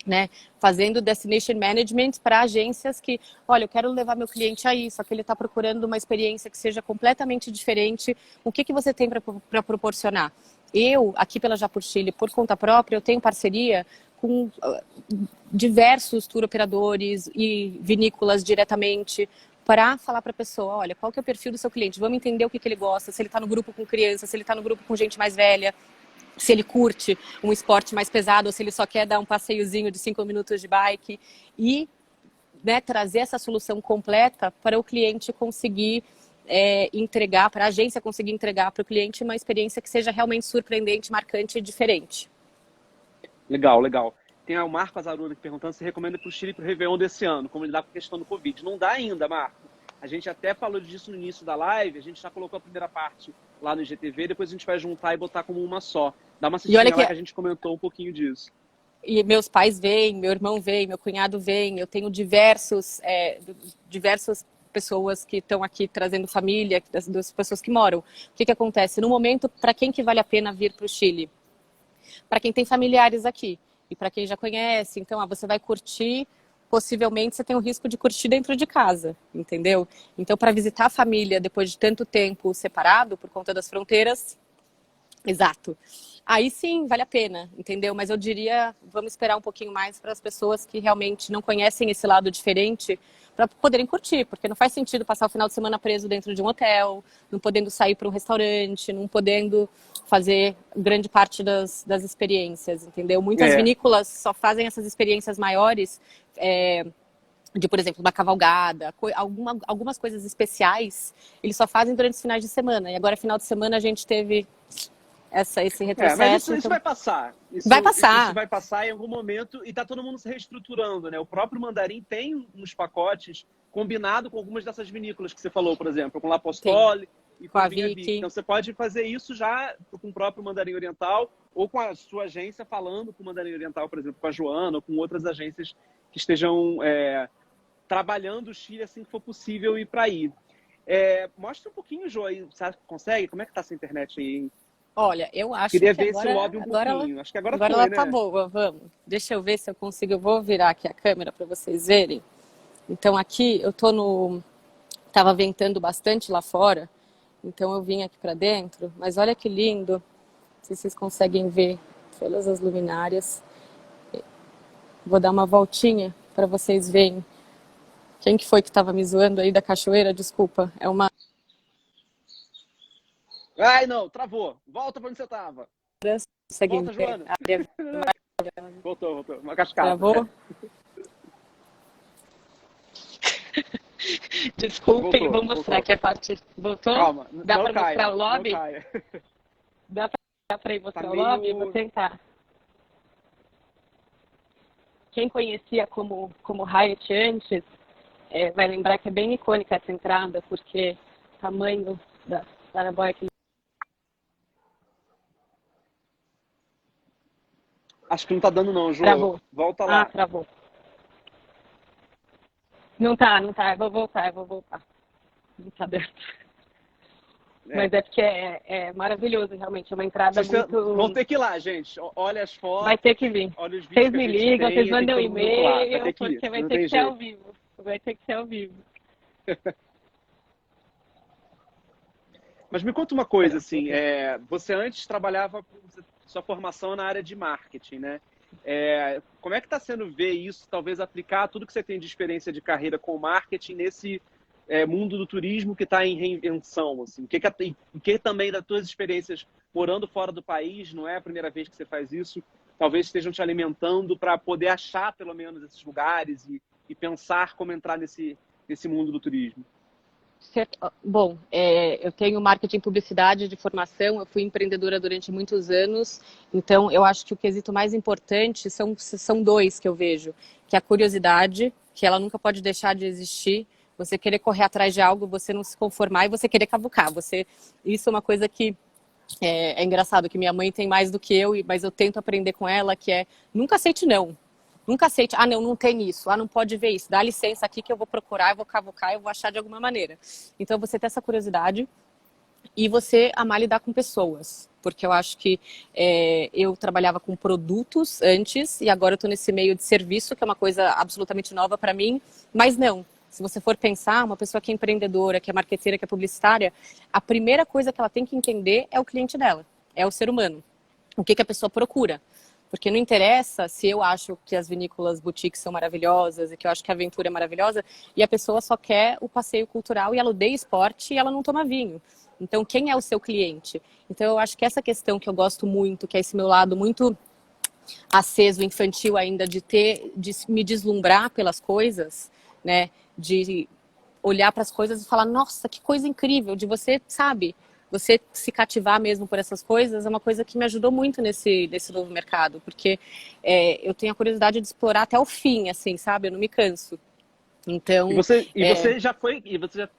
né? Fazendo Destination Management para agências que, olha, eu quero levar meu cliente aí, só que ele está procurando uma experiência que seja completamente diferente. O que você tem para proporcionar? Eu, aqui pela Já Pro Chile, por conta própria, eu tenho parceria com diversos tour operadores e vinícolas diretamente, para falar para a pessoa, olha, qual que é o perfil do seu cliente? Vamos entender o que ele gosta, se ele está no grupo com criança, se ele está no grupo com gente mais velha, se ele curte um esporte mais pesado, ou se ele só quer dar um passeiozinho de 5 minutos de bike. E, né, trazer essa solução completa para o cliente conseguir entregar, para a agência conseguir entregar para o cliente uma experiência que seja realmente surpreendente, marcante e diferente. Legal, legal. Tem o Marco Azaruna perguntando se recomenda para o Chile para o Réveillon desse ano, como lidar com a questão do Covid. Não dá ainda, Marco. A gente até falou disso no início da live, a gente já colocou a primeira parte lá no IGTV, depois a gente vai juntar e botar como uma só. Dá uma assistida lá que a gente comentou um pouquinho disso. E meus pais vêm, meu irmão vem, meu cunhado vem, eu tenho diversas pessoas que estão aqui trazendo família, das pessoas que moram. O que acontece? No momento, para quem que vale a pena vir para o Chile? Para quem tem familiares aqui. E para quem já conhece, então você vai curtir, possivelmente você tem o risco de curtir dentro de casa, entendeu? Então, para visitar a família depois de tanto tempo separado por conta das fronteiras, exato. Aí sim, vale a pena, entendeu? Mas eu diria, vamos esperar um pouquinho mais para as pessoas que realmente não conhecem esse lado diferente, para poderem curtir, porque não faz sentido passar o final de semana preso dentro de um hotel, não podendo sair para um restaurante, não podendo fazer grande parte das experiências, entendeu? Muitas vinícolas só fazem essas experiências maiores, de, por exemplo, uma cavalgada, algumas coisas especiais, eles só fazem durante os finais de semana. E agora, final de semana, a gente teve esse retrocesso. Mas isso vai passar. Isso vai passar em algum momento e está todo mundo se reestruturando, né? O próprio Mandarim tem uns pacotes combinado com algumas dessas vinícolas que você falou, por exemplo, com La Postole e com a Vicky. Então você pode fazer isso já com o próprio Mandarim Oriental ou com a sua agência falando com o Mandarim Oriental, por exemplo, com a Joana ou com outras agências que estejam trabalhando o Chile assim que for possível ir para aí. Mostra um pouquinho, Jo, aí. Você consegue? Como é que tá essa internet aí, hein? Olha, eu acho Queria que ver esse lobby um pouquinho. Acho que agora foi, ela né? tá boa, vamos. Deixa eu ver se eu consigo. Eu vou virar aqui a câmera para vocês verem. Então aqui eu tô tava ventando bastante lá fora, então eu vim aqui para dentro. Mas olha que lindo. Não sei se vocês conseguem ver todas as luminárias. Vou dar uma voltinha para vocês verem. Quem que foi que estava me zoando aí da cachoeira? Desculpa. É uma... Ai, não, travou. Volta para onde você estava. Volta, Joana. Voltou. Uma cascata. Travou? Desculpem, vou mostrar aqui a parte. Voltou? Calma. Dá para mostrar o lobby? Dá para ir mostrar o lobby? Vou tentar. Quem conhecia como Hyatt antes, vai lembrar que é bem icônica essa entrada, porque o tamanho da Saraboia aqui. Acho que não tá dando não, Ju. Travou. Volta lá. Travou. Não tá. Eu vou voltar. Não tá dando. Mas é porque é maravilhoso, realmente. É uma entrada muito... Vão ter que ir lá, gente. Olha as fotos. Vai ter que vir. Olha os vídeos Vocês que a me gente ligam, tem, vocês tem mandam todo mundo lá. Vai ter e-mail, que ir, porque vai não ter tem que ser jeito. ao vivo. Vai ter que ser ao vivo. Mas me conta uma coisa, assim, você antes trabalhava com sua formação na área de marketing, né? Como é que está sendo ver isso, talvez aplicar tudo que você tem de experiência de carreira com marketing nesse mundo do turismo que está em reinvenção, assim? Que também das tuas experiências morando fora do país, não é a primeira vez que você faz isso, talvez estejam te alimentando para poder achar pelo menos esses lugares e pensar como entrar nesse mundo do turismo. Bom, eu tenho marketing e publicidade de formação, eu fui empreendedora durante muitos anos, então eu acho que o quesito mais importante são dois que eu vejo, que é a curiosidade, que ela nunca pode deixar de existir, você querer correr atrás de algo, você não se conformar e você querer cavucar. Isso é uma coisa que é engraçado, que minha mãe tem mais do que eu, mas eu tento aprender com ela, que é nunca aceite não. Nunca aceite, não tem isso, não pode ver isso, dá licença aqui que eu vou procurar, eu vou cavucar, eu vou achar de alguma maneira. Então você ter essa curiosidade e você amar lidar com pessoas, porque eu acho que eu trabalhava com produtos antes e agora eu estou nesse meio de serviço, que é uma coisa absolutamente nova para mim, mas não. Se você for pensar, uma pessoa que é empreendedora, que é marqueteira, que é publicitária, a primeira coisa que ela tem que entender é o cliente dela, é o ser humano. O que a pessoa procura. Porque não interessa se eu acho que as vinícolas boutiques são maravilhosas e que eu acho que a aventura é maravilhosa e a pessoa só quer o passeio cultural e ela odeia esporte e ela não toma vinho. Então, quem é o seu cliente? Então, eu acho que essa questão que eu gosto muito, que é esse meu lado muito aceso, infantil ainda, de me deslumbrar pelas coisas, né? De olhar para as coisas e falar, nossa, que coisa incrível, de você, sabe... Você se cativar mesmo por essas coisas é uma coisa que me ajudou muito nesse novo mercado, porque eu tenho a curiosidade de explorar até o fim, assim, sabe? Eu não me canso. Então, você já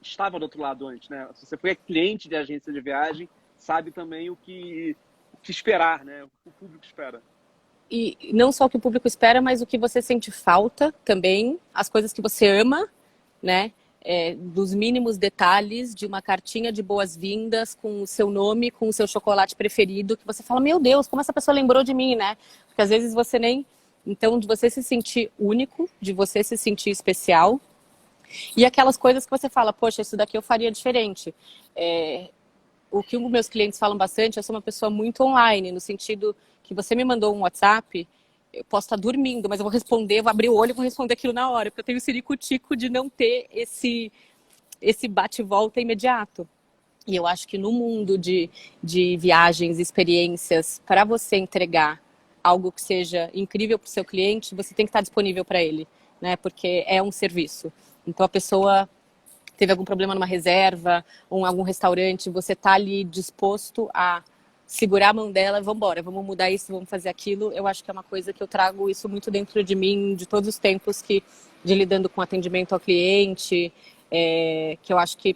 estava do outro lado antes, né? Se você foi cliente de agência de viagem, sabe também o que esperar, né? O que o público espera. E não só o que o público espera, mas o que você sente falta também, as coisas que você ama, né? Dos mínimos detalhes de uma cartinha de boas-vindas com o seu nome, com o seu chocolate preferido, que você fala, meu Deus, como essa pessoa lembrou de mim, né? Porque às vezes você nem... Então, de você se sentir único, de você se sentir especial, e aquelas coisas que você fala, poxa, isso daqui eu faria diferente. O que os meus clientes falam bastante, eu sou uma pessoa muito online, no sentido que você me mandou um WhatsApp, eu posso estar dormindo, mas eu vou responder, vou abrir o olho e vou responder aquilo na hora, porque eu tenho o ciricutico de não ter esse bate-volta imediato. E eu acho que no mundo de viagens, experiências, para você entregar algo que seja incrível para o seu cliente, você tem que estar disponível para ele, né? Porque é um serviço. Então a pessoa teve algum problema numa reserva ou em algum restaurante, você está ali disposto a segurar a mão dela, vamos embora, vamos mudar isso, vamos fazer aquilo. Eu acho que é uma coisa que eu trago isso muito dentro de mim, de todos os tempos de lidando com atendimento ao cliente, que eu acho que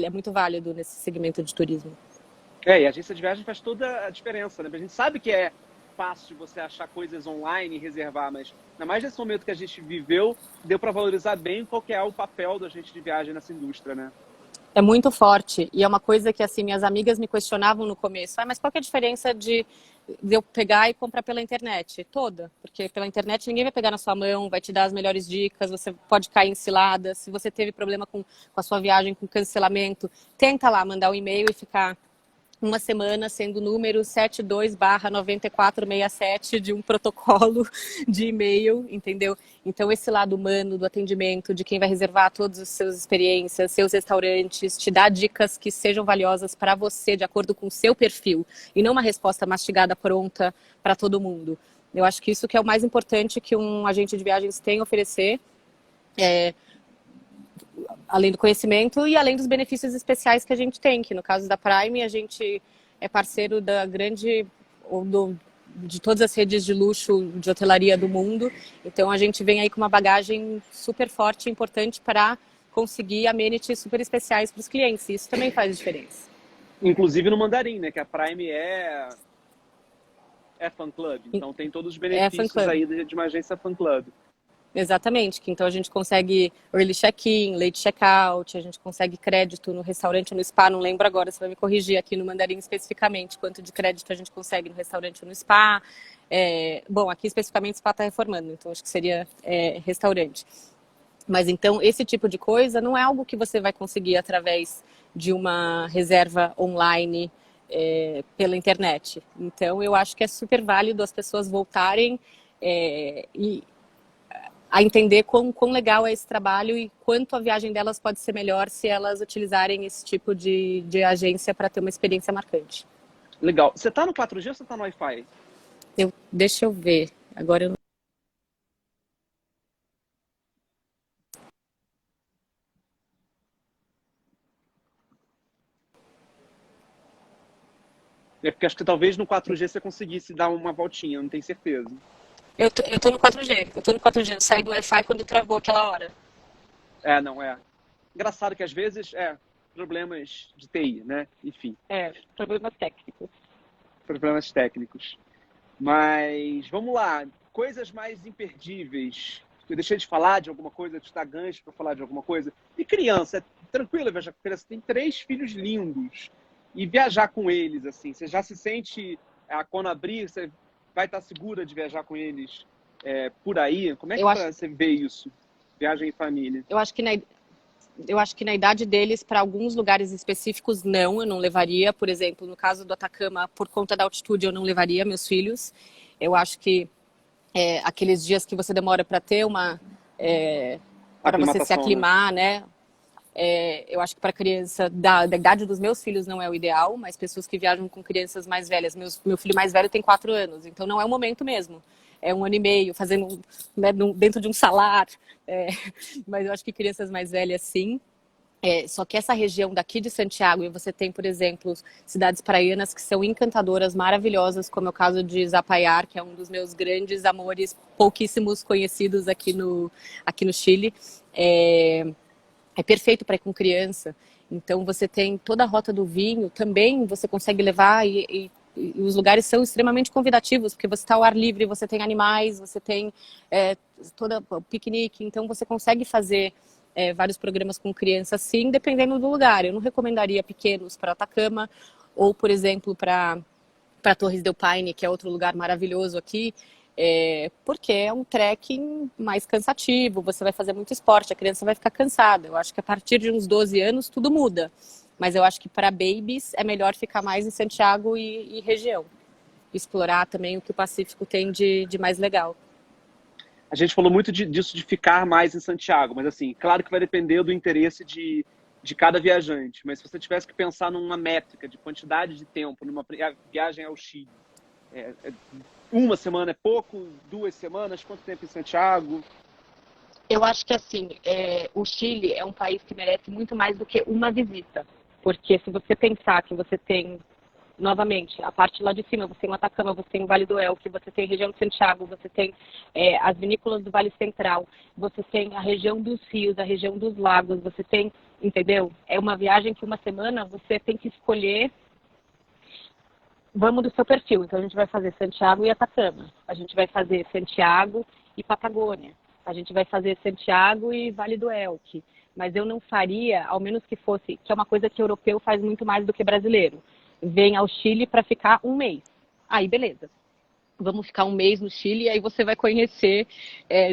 é muito válido nesse segmento de turismo. E a agência de viagem faz toda a diferença, né? A gente sabe que é fácil você achar coisas online e reservar, mas ainda mais nesse momento que a gente viveu, deu para valorizar bem qual que é o papel da agente de viagem nessa indústria, né? É muito forte. E é uma coisa que, assim, minhas amigas me questionavam no começo. Mas qual que é a diferença de eu pegar e comprar pela internet? Toda. Porque pela internet ninguém vai pegar na sua mão, vai te dar as melhores dicas, você pode cair em cilada. Se você teve problema com a sua viagem, com cancelamento, tenta lá mandar um e-mail e ficar uma semana sendo o número 72/9467 de um protocolo de e-mail, entendeu? Então, esse lado humano do atendimento, de quem vai reservar todas as suas experiências, seus restaurantes, te dá dicas que sejam valiosas para você, de acordo com o seu perfil, e não uma resposta mastigada pronta para todo mundo. Eu acho que isso que é o mais importante que um agente de viagens tem a oferecer, além do conhecimento e além dos benefícios especiais que a gente tem, que no caso da Prime, a gente é parceiro da de todas as redes de luxo de hotelaria do mundo. Então a gente vem aí com uma bagagem super forte e importante para conseguir amenities super especiais para os clientes. E isso também faz diferença. Inclusive no Mandarim, né? Que a Prime é fan club. Então tem todos os benefícios aí de uma agência fan club. Exatamente, que então a gente consegue early check-in, late check-out, a gente consegue crédito no restaurante, no spa, não lembro agora, você vai me corrigir aqui no Mandarim especificamente, quanto de crédito a gente consegue no restaurante ou no spa. Bom, aqui especificamente o spa está reformando, então acho que seria restaurante. Mas então esse tipo de coisa não é algo que você vai conseguir através de uma reserva online pela internet. Então eu acho que é super válido as pessoas voltarem a entender quão legal é esse trabalho e quanto a viagem delas pode ser melhor se elas utilizarem esse tipo de agência para ter uma experiência marcante. Legal. Você tá no 4G ou você tá no Wi-Fi? Deixa eu ver. Agora eu não... É porque acho que talvez no 4G você conseguisse dar uma voltinha, não tenho certeza. Eu tô no 4G. Eu tô no 4G. Eu saí do Wi-Fi quando travou aquela hora. Não é. Engraçado que às vezes problemas de TI, né? Enfim, Problemas técnicos. problemas técnicos. Mas vamos lá, coisas mais imperdíveis. Eu deixei de falar de alguma coisa, de dar gancho para falar de alguma coisa. E criança, é tranquilo viajar com criança. Tem 3 filhos lindos. E viajar com eles, assim, você já se sente, quando abrir, você vai estar segura de viajar com eles por aí? Como é que você vê isso? Viagem em família. Eu acho que na idade deles, para alguns lugares específicos, eu não levaria. Por exemplo, no caso do Atacama, por conta da altitude, eu não levaria meus filhos. Eu acho que aqueles dias que você demora para ter para você se aclimar, né? Eu acho que para criança da idade dos meus filhos não é o ideal, mas pessoas que viajam com crianças mais velhas. Meu filho mais velho tem 4 anos, então não é o momento mesmo. É 1 ano e meio, fazendo dentro de um salar. Mas eu acho que crianças mais velhas, sim. Só que essa região daqui de Santiago, e você tem, por exemplo, cidades praianas que são encantadoras, maravilhosas, como é o caso de Zapallar, que é um dos meus grandes amores, pouquíssimos conhecidos aqui no Chile. É perfeito para ir com criança. Então você tem toda a rota do vinho, também você consegue levar e os lugares são extremamente convidativos, porque você está ao ar livre, você tem animais, você tem todo o piquenique, então você consegue fazer vários programas com criança, sim, dependendo do lugar. Eu não recomendaria pequenos para Atacama, ou, por exemplo, para Torres del Paine, que é outro lugar maravilhoso aqui, porque é um trekking mais cansativo, você vai fazer muito esporte, a criança vai ficar cansada. Eu acho que a partir de uns 12 anos tudo muda, mas eu acho que para babies é melhor ficar mais em Santiago e região, explorar também o que o Pacífico tem de mais legal. A gente falou muito disso de ficar mais em Santiago, mas assim, claro que vai depender do interesse de cada viajante, mas se você tivesse que pensar numa métrica de quantidade de tempo numa viagem ao Chile, 1 semana é pouco? 2 semanas? Quanto tempo em Santiago? Eu acho que assim, o Chile é um país que merece muito mais do que uma visita. Porque se você pensar que você tem, novamente, a parte lá de cima, você tem o Atacama, você tem o Vale do Elqui, você tem a região de Santiago, você tem as vinícolas do Vale Central, você tem a região dos rios, a região dos lagos, você tem, entendeu? É uma viagem que 1 semana você tem que escolher. Vamos do seu perfil. Então, a gente vai fazer Santiago e Atacama. A gente vai fazer Santiago e Patagônia. A gente vai fazer Santiago e Vale do Elqui. Mas eu não faria, ao menos que fosse, que é uma coisa que europeu faz muito mais do que brasileiro. Vem ao Chile para ficar 1 mês. Aí, beleza. Vamos ficar 1 mês no Chile e aí você vai conhecer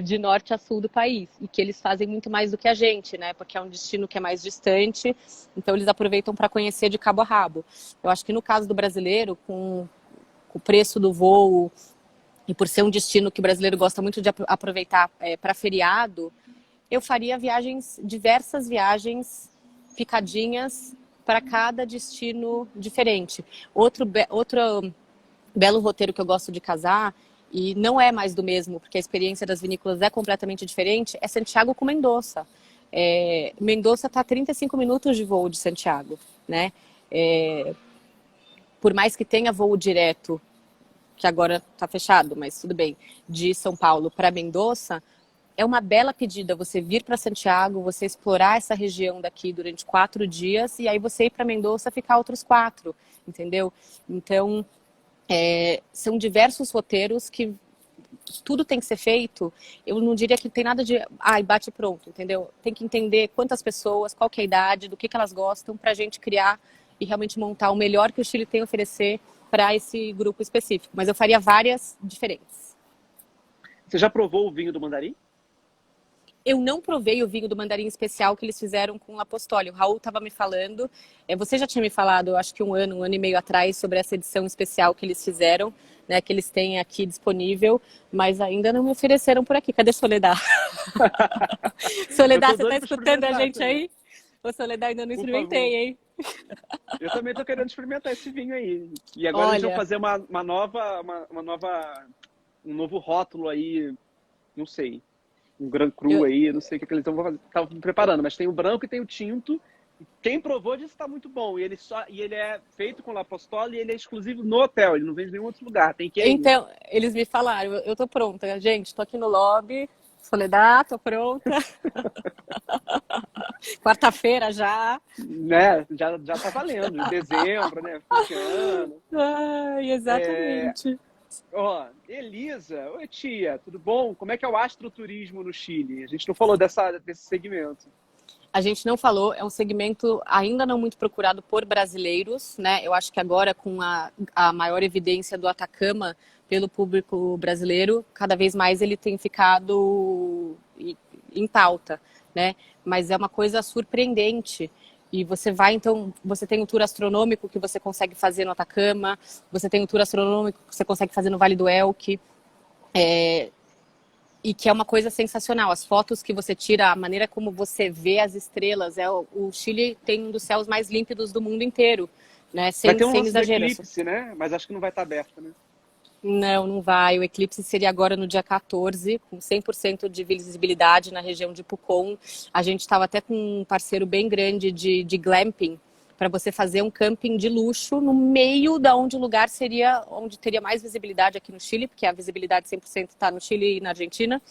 de norte a sul do país. E que eles fazem muito mais do que a gente, né? Porque é um destino que é mais distante, então eles aproveitam para conhecer de cabo a rabo. Eu acho que no caso do brasileiro, com o preço do voo e por ser um destino que o brasileiro gosta muito de aproveitar para feriado, eu faria diversas viagens picadinhas para cada destino diferente. Outro belo roteiro que eu gosto de casar, e não é mais do mesmo, porque a experiência das vinícolas é completamente diferente, é Santiago com Mendoza. Mendoza está a 35 minutos de voo de Santiago, né? Por mais que tenha voo direto, que agora está fechado, mas tudo bem, de São Paulo para Mendoza, é uma bela pedida você vir para Santiago, você explorar essa região daqui durante 4 dias, e aí você ir para Mendoza ficar outros 4, entendeu? Então, são diversos roteiros que tudo tem que ser feito, eu não diria que tem nada de, bate e pronto, entendeu? Tem que entender quantas pessoas, qual que é a idade, do que elas gostam, para a gente criar e realmente montar o melhor que o Chile tem a oferecer para esse grupo específico. Mas eu faria várias diferentes. Você já provou o vinho do Mandarim? Eu não provei o vinho do Mandarim especial que eles fizeram com o Apostoli. O Raul estava me falando, você já tinha me falado, acho que um ano e meio atrás, sobre essa edição especial que eles fizeram, né, que eles têm aqui disponível, mas ainda não me ofereceram por aqui. Cadê Soledad? Soledad, você está escutando a gente aí? Ô, Soledad, ainda não experimentei, hein? Eu também estou querendo experimentar esse vinho aí. E agora eles vão fazer um novo rótulo aí, não sei. Um Grand Cru aí, não sei o que eles estão preparando, mas tem o branco e tem o tinto. Quem provou disse que está muito bom. E ele é feito com L'Apostoli e ele é exclusivo no hotel, ele não vende em nenhum outro lugar. Tem que ir. Então, eles me falaram, eu tô pronta, gente, tô aqui no lobby, Soledad, tô pronta. Quarta-feira já. Né? Já tá valendo, em dezembro, né? Ficando. Ai, exatamente. Elisa, oi tia, tudo bom? Como é que é o astroturismo no Chile? A gente não falou desse segmento. A gente não falou, é um segmento ainda não muito procurado por brasileiros, né? Eu acho que agora com a maior evidência do Atacama pelo público brasileiro, cada vez mais ele tem ficado em pauta, né? Mas é uma coisa surpreendente. E você vai, então, você tem um tour astronômico que você consegue fazer no Atacama, você tem um tour astronômico que você consegue fazer no Vale do Elqui, e que é uma coisa sensacional. As fotos que você tira, a maneira como você vê as estrelas, o Chile tem um dos céus mais límpidos do mundo inteiro, né? Vai ter um sem lance do exagero. eclipse, né? Mas acho que não vai estar aberto, né? Não vai. O eclipse seria agora no dia 14, com 100% de visibilidade na região de Pucón. A gente estava até com um parceiro bem grande de glamping, para você fazer um camping de luxo no meio da onde o lugar seria onde teria mais visibilidade aqui no Chile, porque a visibilidade 100% está no Chile e na Argentina.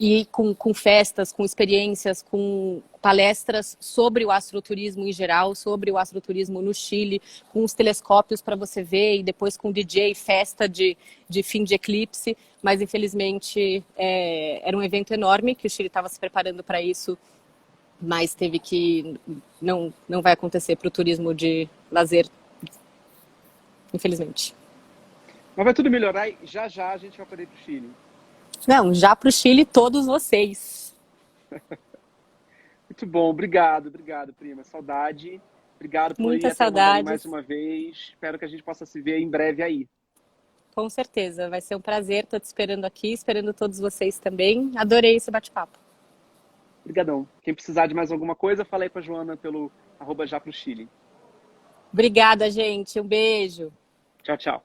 E com festas, com experiências, com palestras sobre o astroturismo em geral, sobre o astroturismo no Chile, com os telescópios para você ver, e depois com DJ, festa de fim de eclipse. Mas, infelizmente, era um evento enorme, que o Chile estava se preparando para isso, mas teve que... Não vai acontecer para o turismo de lazer, infelizmente. Mas vai tudo melhorar e já a gente vai poder ir para o Chile. Não, já para o Chile, todos vocês. Muito bom, obrigado, prima. Saudade. Obrigado por ir até o Mandarim mais uma vez. Espero que a gente possa se ver em breve aí. Com certeza, vai ser um prazer. Estou te esperando aqui, esperando todos vocês também. Adorei esse bate-papo. Obrigadão. Quem precisar de mais alguma coisa, fala aí para a Joana pelo @japrochile. Obrigada, gente. Um beijo. Tchau, tchau.